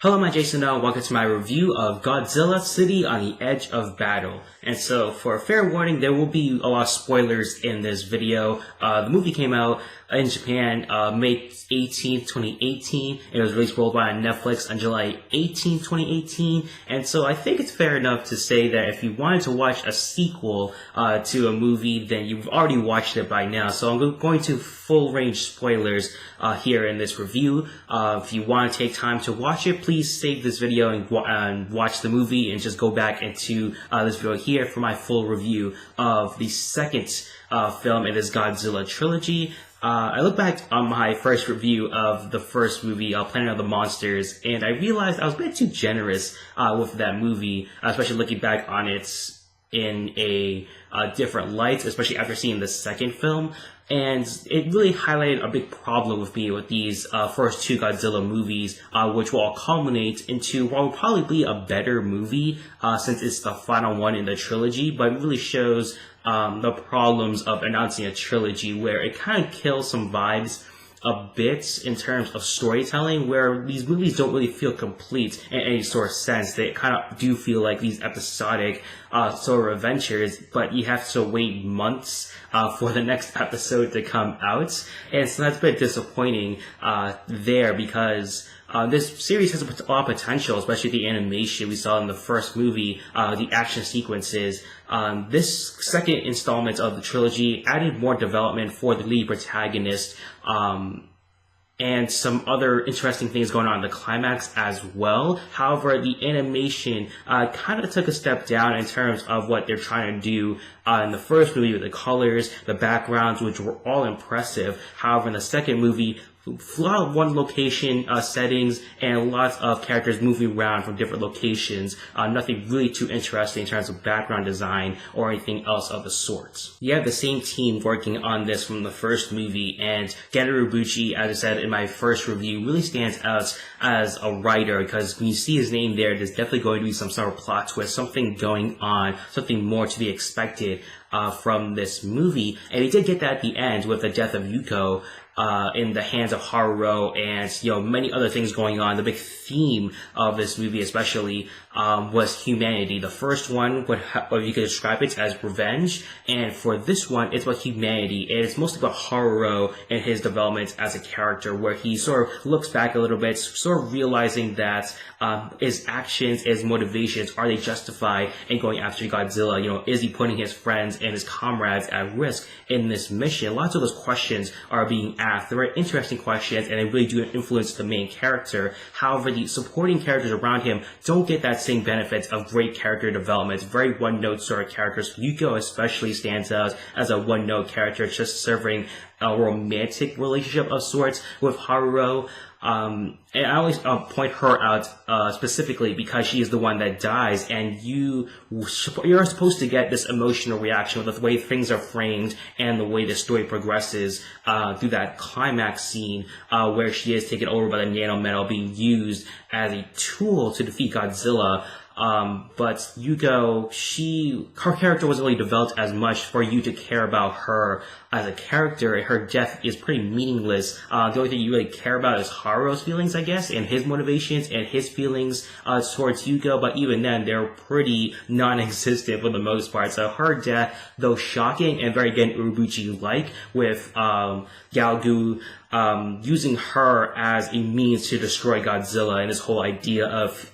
Hello, my Jason now. Welcome to my review of Godzilla City on the Edge of Battle. And so, for a fair warning, there will be a lot of spoilers in this video. The movie came out in Japan May 18th, 2018. It was released worldwide on Netflix on July 18th, 2018. And so I think it's fair enough to say that if you wanted to watch a sequel to a movie, then you've already watched it by now. So I'm going to full range spoilers here in this review. If you want to take time to watch it, please save this video and watch the movie and just go back into this video here for my full review of the second film in this Godzilla trilogy. I look back on my first review of the first movie, Planet of the Monsters, and I realized I was a bit too generous with that movie, especially looking back on it in a different light, especially after seeing the second film. And it really highlighted a big problem with me with these first two Godzilla movies, which will all culminate into what will probably be a better movie since it's the final one in the trilogy, but it really shows the problems of announcing a trilogy where it kind of kills some vibes a bit in terms of storytelling, where these movies don't really feel complete in any sort of sense. They kind of do feel like these episodic sort of adventures, but you have to wait months for the next episode to come out. And so that's a bit disappointing there, because this series has a lot of potential, especially the animation we saw in the first movie, the action sequences. This second installment of the trilogy added more development for the lead protagonist, and some other interesting things going on in the climax as well. However, the animation kind of took a step down in terms of what they're trying to do in the first movie with the colors, the backgrounds, which were all impressive. However, in the second movie, a lot of one location settings and lots of characters moving around from different locations. Nothing really too interesting in terms of background design or anything else of the sort. You have the same team working on this from the first movie, and Gennaro Bucci, as I said in my first review, really stands out as a writer, because when you see his name there's definitely going to be some sort of plot twist, something going on, something more to be expected from this movie. And he did get that at the end with the death of Yuko in the hands of Haruo, and many other things going on. The big theme of this movie especially was humanity. The first one, what you could describe it as revenge, and for this one it's about humanity, and it's mostly about Haruo and his development as a character, where he sort of looks back a little bit, sort of realizing that his actions, his motivations, are they justified in going after Godzilla? Is he putting his friends and his comrades at risk in this mission? Lots of those questions are being asked. They're very interesting questions, and they really do influence the main character. However, the supporting characters around him don't get that same benefits of great character development. Very one-note sort of characters. Yuko especially stands out as a one-note character, just serving a romantic relationship of sorts with Haruo. And I always point her out specifically because she is the one that dies, and you're supposed to get this emotional reaction with the way things are framed and the way the story progresses through that climax scene where she is taken over by the nanometal, being used as a tool to defeat Godzilla. But Yuko, her character wasn't really developed as much for you to care about her as a character, and her death is pretty meaningless. The only thing you really care about is Haruo's feelings, I guess, and his motivations and his feelings towards Yuko, but even then, they're pretty non-existent for the most part. So her death, though shocking and very, again, Urobuchi-like, with Galgu using her as a means to destroy Godzilla, and this whole idea of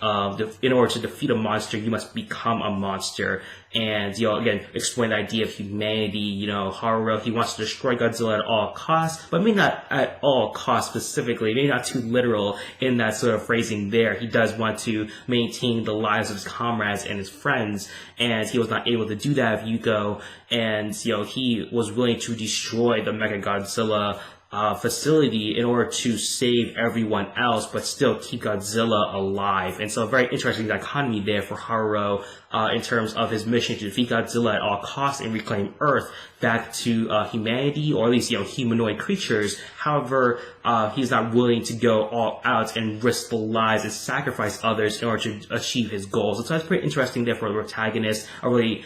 in order to defeat a monster, you must become a monster. And, again, explain the idea of humanity. Haruo, he wants to destroy Godzilla at all costs, but maybe not at all costs specifically, maybe not too literal in that sort of phrasing there. He does want to maintain the lives of his comrades and his friends, and he was not able to do that with Yuko, and, he was willing to destroy the Mega Godzilla facility in order to save everyone else, but still keep Godzilla alive. And so a very interesting dichotomy there for Haruo in terms of his mission to defeat Godzilla at all costs and reclaim Earth back to humanity, or at least humanoid creatures. However, he's not willing to go all out and risk the lives and sacrifice others in order to achieve his goals. And so that's pretty interesting there for the protagonist, a really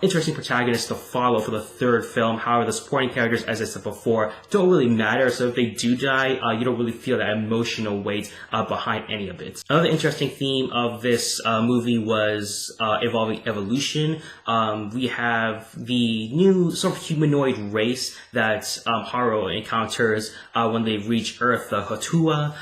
interesting protagonists to follow for the third film. However, the supporting characters, as I said before, don't really matter. So if they do die, you don't really feel that emotional weight behind any of it. Another interesting theme of this movie was evolving evolution. We have the new sort of humanoid race that Haru encounters when they reach Earth, the Hotua.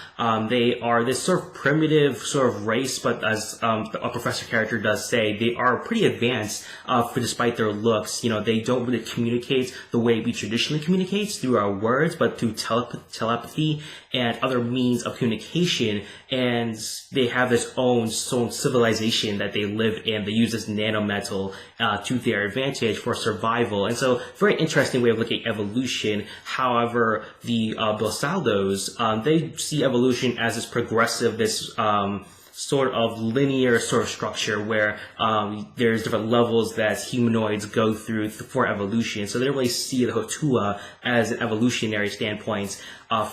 They are this sort of primitive sort of race, but as a professor character does say, they are pretty advanced despite their looks. You know, they don't really communicate the way we traditionally communicate through our words, but through telepathy and other means of communication. And they have this own civilization that they live in. They use this nanometal to their advantage for survival. And so, very interesting way of looking at evolution. However, the Bosaldos, they see evolution as this progressive, this sort of linear sort of structure where there's different levels that humanoids go through for evolution. So they don't really see the Hotua as an evolutionary standpoint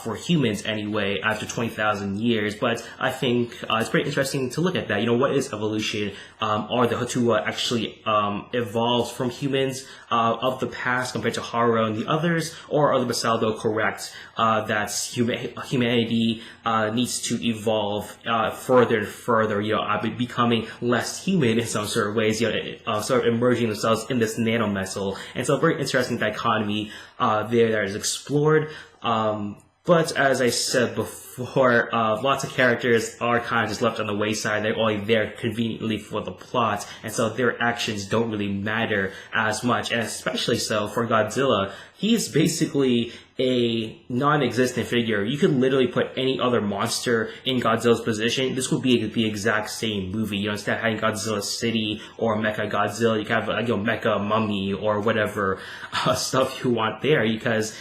for humans anyway after 20,000 years. But I think it's pretty interesting to look at that. You know, what is evolution? Are the Hotua actually evolved from humans of the past compared to Haru and the others? Or are the Basaldo correct that humanity needs to evolve further and further, you know, becoming less human in some sort of ways, you know, sort of emerging themselves in this nanometal. And so a very interesting dichotomy there that is explored. But as I said before, lots of characters are kind of just left on the wayside. They're only there conveniently for the plot, and so their actions don't really matter as much. And especially so for Godzilla, he's basically a non-existent figure. You could literally put any other monster in Godzilla's position. This would be the exact same movie. You know, instead of having Godzilla City or Mecha Godzilla, you can have, you know, Mecha Mummy or whatever stuff you want there, because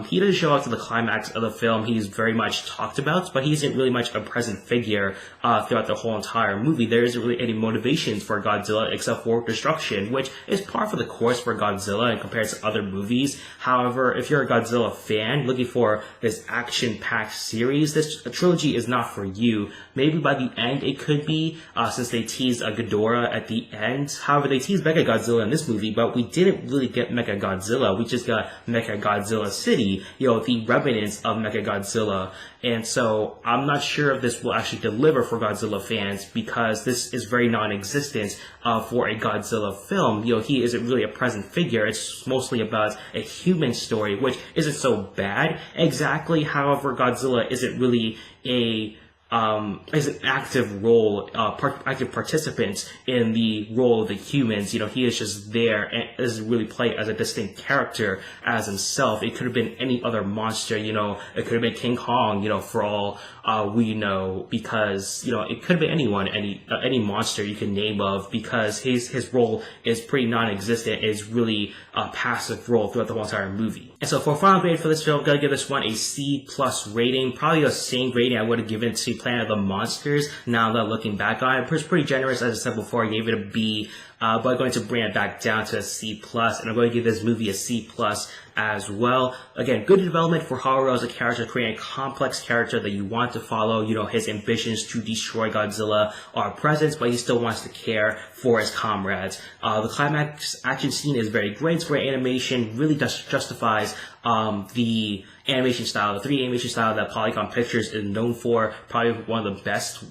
he doesn't show up to the climax of the film. He's very much talked about, but he isn't really much a present figure throughout the whole entire movie. There isn't really any motivations for Godzilla except for destruction, which is par for the course for Godzilla in comparison to other movies. However, if you're a Godzilla fan looking for this action-packed series, this trilogy is not for you. Maybe by the end it could be, since they teased a Ghidorah at the end. However, they teased Mecha Godzilla in this movie, but we didn't really get Mecha Godzilla. We just got Mecha Godzilla City, you know, the remnants of Mecha Godzilla. And so I'm not sure if this will actually deliver for Godzilla fans, because this is very non-existent for a Godzilla film. You know, he isn't really a present figure. It's mostly about a human story, which isn't so bad exactly. However, Godzilla isn't really is an active role, active participant in the role of the humans. You know, he is just there and doesn't really play as a distinct character as himself. It could have been any other monster, you know, it could have been King Kong, you know, for all we know, because, you know, it could have been anyone, any monster you can name of, because his role is pretty non-existent. It's really a passive role throughout the whole entire movie. And so for a final grade for this film, I'm gonna give this one a C+ rating, probably the same rating I would have given to Planet of the Monsters. Now that looking back on it, it's pretty generous. As I said before, I gave it a B, but I'm going to bring it back down to a C+, and I'm going to give this movie a C+ as well. Again, good development for Haru as a character, creating a complex character that you want to follow. You know, his ambitions to destroy Godzilla are present, but he still wants to care for his comrades. The climax action scene is very great. It's great animation, really justifies the animation style, the 3D animation style that Polygon Pictures is known for. Probably one of the best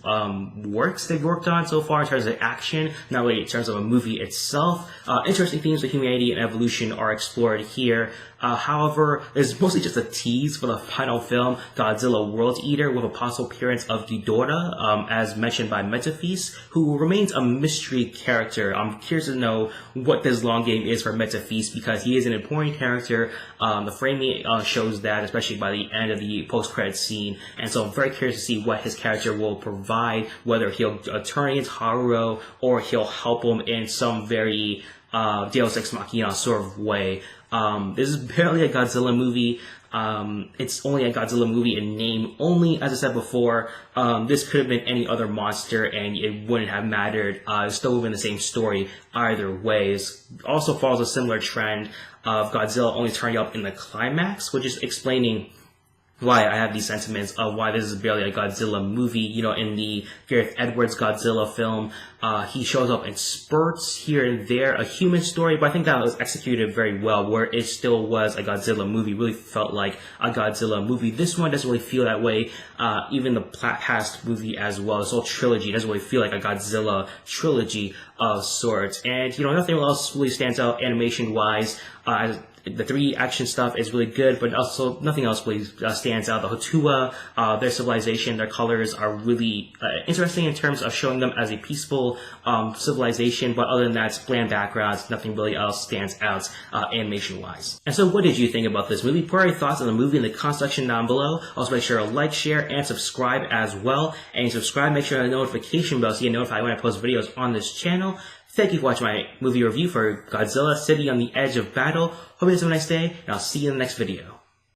works they've worked on so far in terms of action, not really in terms of a movie itself. Interesting themes of humanity and evolution are explored here. However, it's mostly just a tease for the final film, Godzilla World Eater, with a possible appearance of Ghidorah, as mentioned by Metaphys, who remains a mystery character. I'm curious to know what this long game is for Metaphys, because he is an important character. The framing shows that, especially by the end of the post-credits scene, and so I'm very curious to see what his character will provide, whether he'll turn against Haru, or he'll help him in some very Deus Ex Machina sort of way. This is barely a Godzilla movie. It's only a Godzilla movie in name only. As I said before, this could have been any other monster and it wouldn't have mattered. It's still within the same story either way. It also follows a similar trend of Godzilla only turning up in the climax, which is explaining why I have these sentiments of why this is barely a Godzilla movie. You know, in the Gareth Edwards Godzilla film, he shows up in spurts here and there, a human story, but I think that was executed very well, where it still was a Godzilla movie, really felt like a Godzilla movie. This one doesn't really feel that way, even the past movie as well, this whole trilogy doesn't really feel like a Godzilla trilogy of sorts. And, you know, nothing else really stands out animation-wise. The 3D action stuff is really good, but also nothing else really stands out. The Hotua, their civilization, their colors are really interesting in terms of showing them as a peaceful civilization, but other than that, it's bland backgrounds, nothing really else stands out animation-wise. And so what did you think about this movie? Put your thoughts on the movie in the comment section down below. Also make sure to like, share, and subscribe as well. And subscribe, make sure to notification bell so you get notified when I post videos on this channel. Thank you for watching my movie review for Godzilla City on the Edge of Battle. Hope you guys have a nice day, and I'll see you in the next video.